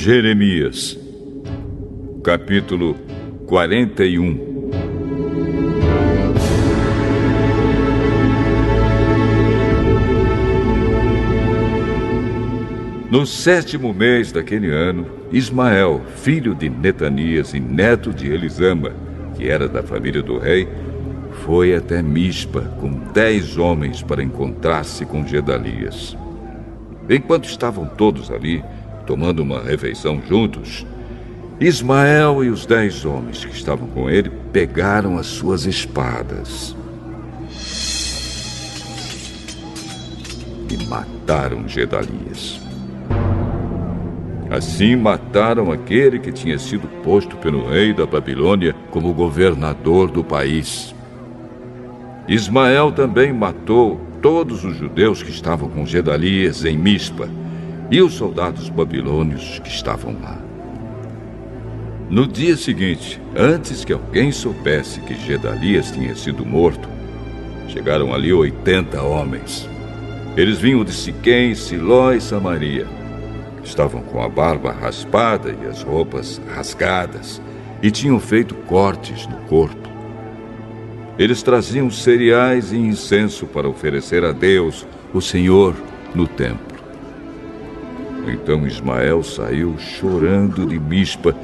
Jeremias, capítulo 41. No 7º mês daquele ano, Ismael, filho de Netanias e neto de Elisama, que era da família do rei, foi até Mispa com 10 homens para encontrar-se com Gedalias. Enquanto estavam todos ali, tomando uma refeição juntos, Ismael e os 10 homens que estavam com ele pegaram as suas espadas e mataram Gedalias. Assim mataram aquele que tinha sido posto pelo rei da Babilônia como governador do país. Ismael também matou todos os judeus que estavam com Gedalias em Mispa e os soldados babilônios que estavam lá. No dia seguinte, antes que alguém soubesse que Gedalias tinha sido morto, chegaram ali 80 homens. Eles vinham de Siquém, Siló e Samaria. Estavam com a barba raspada e as roupas rasgadas e tinham feito cortes no corpo. Eles traziam cereais e incenso para oferecer a Deus, o Senhor, no templo. Então Ismael saiu chorando de Mispa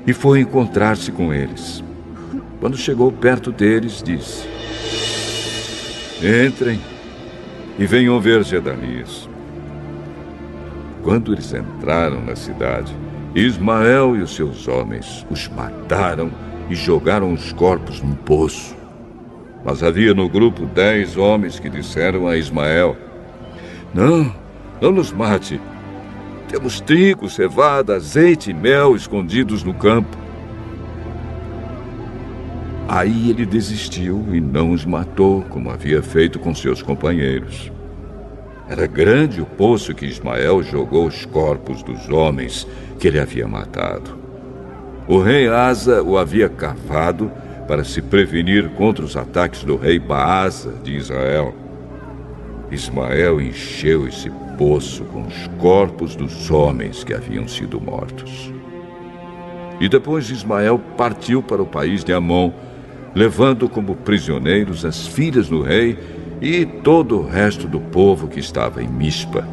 e foi encontrar-se com eles. Quando chegou perto deles, disse: "Entrem e venham ver Gedalias." Quando eles entraram na cidade, Ismael e os seus homens os mataram e jogaram os corpos num poço. Mas havia no grupo 10 homens que disseram a Ismael: Não nos mate. Temos trigo, cevada, azeite e mel escondidos no campo." Aí ele desistiu e não os matou, como havia feito com seus companheiros. Era grande o poço que Ismael jogou os corpos dos homens que ele havia matado. O rei Asa o havia cavado para se prevenir contra os ataques do rei Baasa de Israel. Ismael encheu esse poço com os corpos dos homens que haviam sido mortos. E depois Ismael partiu para o país de Amon, levando como prisioneiros as filhas do rei e todo o resto do povo que estava em Mispa.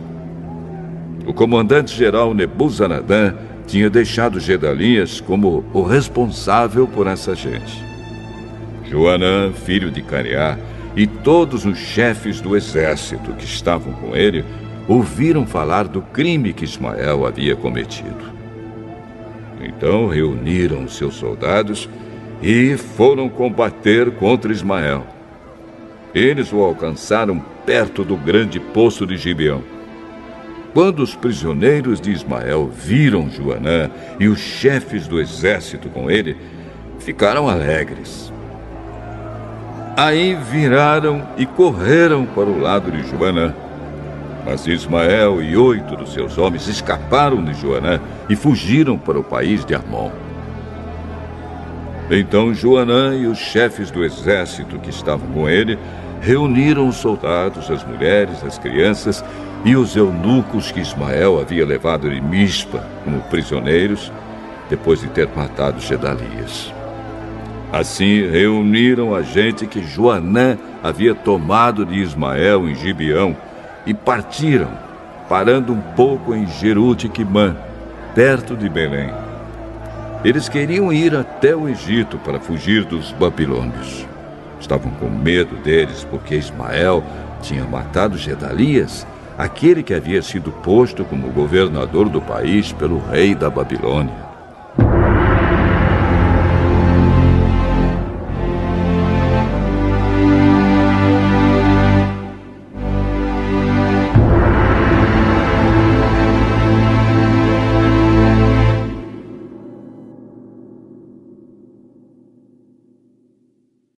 O comandante-geral Nebuzaradã tinha deixado Gedalias como o responsável por essa gente. Joanã, filho de Careá, e todos os chefes do exército que estavam com ele ouviram falar do crime que Ismael havia cometido. Então reuniram seus soldados e foram combater contra Ismael. Eles o alcançaram perto do grande poço de Gibeão. Quando os prisioneiros de Ismael viram Joanã e os chefes do exército com ele, ficaram alegres. Aí viraram e correram para o lado de Joanã. Mas Ismael e 8 dos seus homens escaparam de Joanã e fugiram para o país de Amon. Então Joanã e os chefes do exército que estavam com ele reuniram os soldados, as mulheres, as crianças e os eunucos que Ismael havia levado de Mispa como prisioneiros, depois de ter matado Gedalias. Assim reuniram a gente que Joanã havia tomado de Ismael em Gibeão e partiram, parando um pouco em Jeruti-Quimã, perto de Belém. Eles queriam ir até o Egito para fugir dos babilônios. Estavam com medo deles porque Ismael tinha matado Gedalias, aquele que havia sido posto como governador do país pelo rei da Babilônia.